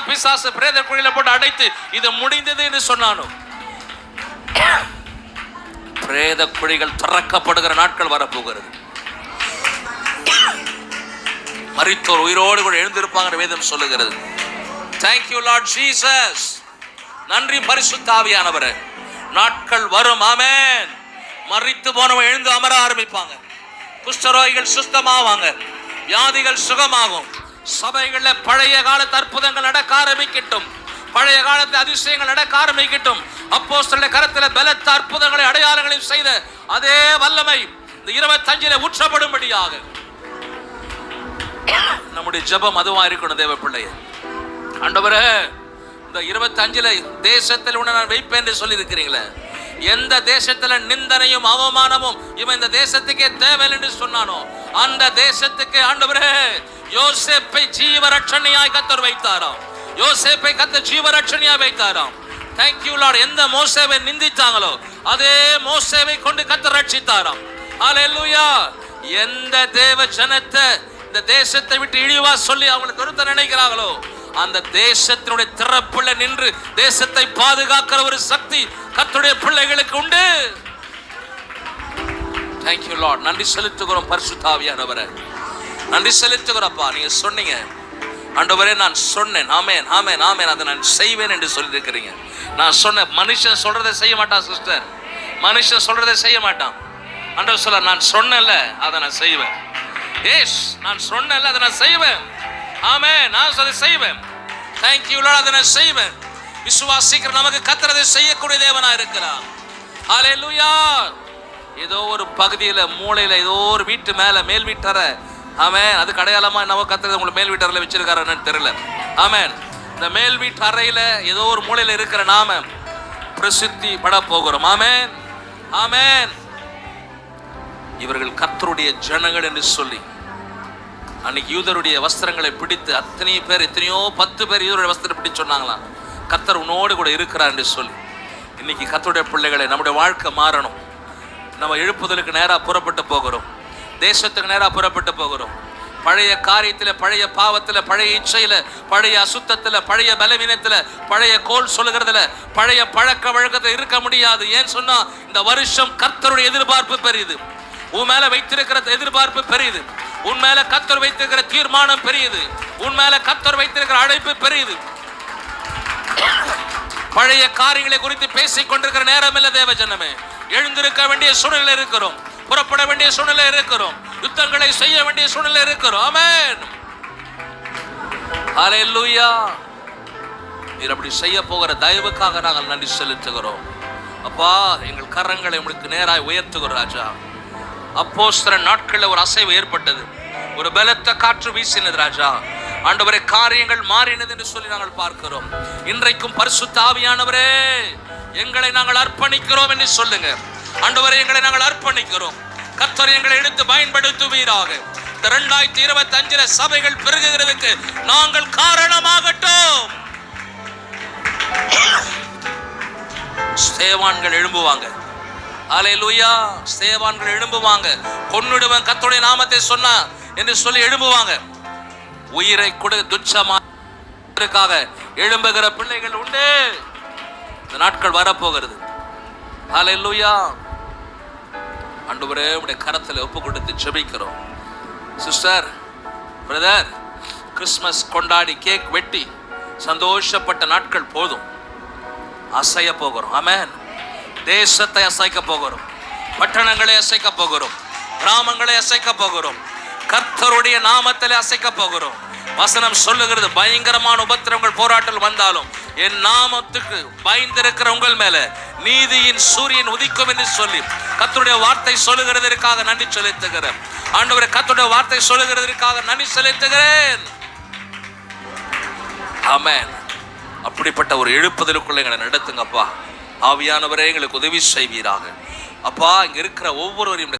பிசாசு பிரேத குழியில போட்டு அடைத்து இது முடிந்தது என்று சொன்னானோ, பிரேத குழிகள் திறக்கப்படுகிற நாட்கள் வரப்போகிறது. மரித்தோர் உயிரோடு கூட எழுந்திருப்பாங்க வேதம் சொல்லுகிறது. Thank you Lord Jesus. நன்றி பரிசுத்த ஆவியானவரே. நாட்கள் வரும். ஆமென். மரித்து போனவங்க எழுந்து அமர ஆரம்பிப்பாங்க. குஷ்டரோகிகள் சுத்தமாவாங்க. வியாதிகள் சுகமாகும். சபைகளில் பழைய காலத்து அற்புதங்கள் நடக்க ஆரம்பிக்கட்டும். பழைய காலத்து அதிசயங்கள் நடக்க ஆரம்பிக்கட்டும். அப்போஸ்தலருடைய கரத்தில் பலத்த அற்புதங்களை அடையாளங்களையும் செய்த அதே வல்லமை இந்த 25 ஊற்றப்படும்படியாக நம்முடைய ஜெபம் அதுவா இருக்கணும். தேவ பிள்ளையே, ஆண்டவரே இந்த 25 தேசத்தில் உன்னை நான் வைப்பேன் என்று சொல்லி இருக்கிறீங்களே, எந்த தேசத்துல நிந்தனையும் அவமானமும் இவன் இந்த தேசத்துக்கே தேவை என்று சொன்னானோ அந்த தேசத்துக்கு ஆண்டவரே யோசேப்பை ஜீவரட்சணியாய் கர்த்தர் வைத்தாராம். யோசேப்பை கர்த்தர் ஜீவரட்சணியாய் வைத்தாராம். Thank you Lord. எந்த மோசேவை நிந்தித்தாங்களோ அதே மோசேவை கொண்டு கர்த்தர் ரட்சித்தாராம். ஹல்லேலூயா. எந்த தேவ ஜனத்தை இந்த தேசத்தை விட்டு இழிவா சொல்லி அவங்களுக்கு ஒருத்த நினைக்கிறாங்களோ அந்த தேசத்தினுடைய திறப்புல நின்று தேசத்தை பாதுகாக்கிற ஒரு சக்தி கர்த்தருடைய பிள்ளைகளுக்கு உண்டு. Thank you Lord. நன்றி செலுத்துகிறோம் பரிசுத்த ஆவியானவரே. நன்றி செலுத்துகிறப்பா. நீங்க சொன்னீங்க ஆண்டவரே, நான் சொன்னேன். ஆமென் ஆமென் ஆமென். அதை நான் செய்வேன் என்று சொல்லி இருக்கிறீங்க. நான் சொன்ன மனுஷன் சொல்றதை செய்ய மாட்டான் சிஸ்டர். மனுஷன் சொல்றதை செய்ய மாட்டான். ஆண்டவர் சொல்ல, நான் சொன்னேன்ல அதை நான் செய்வேன். எஸ், நான் சொன்னேன்ல அதை நான் செய்வேன். ஆமென். நான் அதை செய்வேன். Thank you Lord. அதை நான் செய்வேன். விசுவாசிக்கிற நமக்கு கர்த்தர் செய்யக்கூடிய தேவனா இருக்கிறார். ஹல்லேலூயா. ஏதோ ஒரு பகுதியில் மூளையில ஏதோ ஒரு வீட்டு மேல மேல் வீட்டற, ஆமென், அதுக்கு அடையாளமா நம்ம கர்த்தர் உங்களை மேல் வீட்டறையில வச்சிருக்காருன்னு தெரியல. ஆமென். இந்த மேல் வீட்டு அறையில ஏதோ ஒரு மூலையில இருக்கிற நாம பிரசித்தி பட போகிறோம். ஆமென் ஆமென். இவர்கள் கர்த்தருடைய ஜனங்கள் என்று சொல்லி அன்னைக்கு யூதருடைய வஸ்திரங்களை பிடித்து அத்தனை பேர், எத்தனையோ 10 பேர் யூதருடைய வஸ்திரம் பிடிச்சு சொன்னாங்களாம், கர்த்தர் உன்னோடு கூட இருக்கிறார் என்று சொல்லி. இன்னைக்கு கர்த்தருடைய பிள்ளைகளை நம்முடைய வாழ்க்கை மாறணும். நம்ம எழுப்புதலுக்கு நேராக புறப்பட்டு போகிறோம். தேசத்துக்கு நேராக புறப்பட்டு போகிறோம். பழைய காரியத்தில், பழைய பாவத்தில், பழைய இச்சையில், பழைய அசுத்தத்தில், பழைய பலவீனத்தில், பழைய கோல் சொல்லுகிறதுல, பழைய பழக்க வழக்கத்தில் இருக்க முடியாது. ஏன் சொன்னா இந்த வருஷம் கர்த்தருடைய எதிர்பார்ப்பு பெரியது. உன் மேல வைத்திருக்கிற எதிர்பார்ப்பு பெரியது. உன் மேல கர்த்தர் வைத்திருக்கிற தீர்மானம் பெரியது. உன் மேல கர்த்தர் வைத்திருக்கிற அழைப்பு பெரியது. பழைய காரியங்களை குறித்து பேசிக் கொண்டிருக்கிற நேரம் இல்ல தேவ ஜனமே. எழுந்திருக்க வேண்டிய சூழ்நிலை இருக்கிறோம். புறப்பட வேண்டிய சூழ்நிலை இருக்கிறோம். யுத்தங்களை செய்ய வேண்டிய சூழ்நிலை இருக்கிறோம். ஆமென். ஹல்லேலூயா. நீர் அப்படி செய்ய போகிற தயவுக்காக நாங்கள் நன்றி செலுத்துகிறோம். அப்பா, எங்கள் கரங்களை உங்களுக்கு நேராய் உயர்த்துகிறோம் ராஜா. அப்போஸ்தலர் நாட்களில் ஒரு அசைவு ஏற்பட்டது. ஒரு பலத்த காற்று வீசினது ராஜா. ஆண்டவரே, காரியங்கள் மாறினது என்று சொல்லி நாங்கள் பார்க்கிறோம். இன்றைக்கும் பரிசுத்த ஆவியானவரே, எங்களை நாங்கள் அர்ப்பணிக்கிறோம் என்று சொல்லுங்க. ஆண்டவரே, எங்களை நாங்கள் அர்ப்பணிக்கிறோம். கர்த்தர் எங்களை எடுத்து பயன்படுத்துவீராக. இந்த 2025 சபைகள் பெருகுகிறதுக்கு நாங்கள் காரணமாகட்டும். ஸ்தேவான்கள் எழும்புவாங்க. ஹல்லேலூயா. ஸ்தேவான்கள் எழும்புவாங்க. கொன்னுடுவன் கர்த்தருடைய நாமத்தை சொன்னா என்று சொல்லி எழும்புவாங்க. உயிரை கொடு துச்சமாக எழும்புகிற பிள்ளைகள் உண்டு. இந்த நாட்கள் வரப்போகிறது. ஹல்லேலூயா. ஆண்டவரே, உம்முடைய கரத்தில் ஒப்பு கொடுத்து ஜெபிக்கிறோம். சிஸ்டர், பிரதர், கிறிஸ்மஸ் கொண்டாடி கேக் வெட்டி சந்தோஷப்பட்ட நாட்கள் போதும். அசைய போகிறோம். ஆமென். தேசத்தை அசைக்க போகிறோம். பட்டணங்களை அசைக்க போகிறோம். கிராமங்களை அசைக்க போகிறோம். கர்த்தருடைய நாமத்திலே அசைக்க போகிறோம். வசனம் சொல்லுகிறது, பயங்கரமான உபத்திரவங்கள் போராட்டங்கள் வந்தாலும் என் நாமத்துக்கு பயந்திருக்கிற உங்கள் மேல நீதியின் சூரியன் உதிக்கும் என்று சொல்லி கர்த்தருடைய வார்த்தை சொல்லுகிறதற்காக நன்றி செலுத்துகிறேன். ஆண்டவரே, கர்த்தருடைய வார்த்தை சொல்லுகிறதற்காக நன்றி செலுத்துகிறேன். ஆமென். அப்படிப்பட்ட ஒரு எழுப்புதலுக்குள்ள எங்களை நடத்துங்கப்பா. ஆவியானவரே, எங்களுக்கு உதவி செய்வீராக. அப்பா, இங்க இருக்கிற ஒவ்வொருவரையும்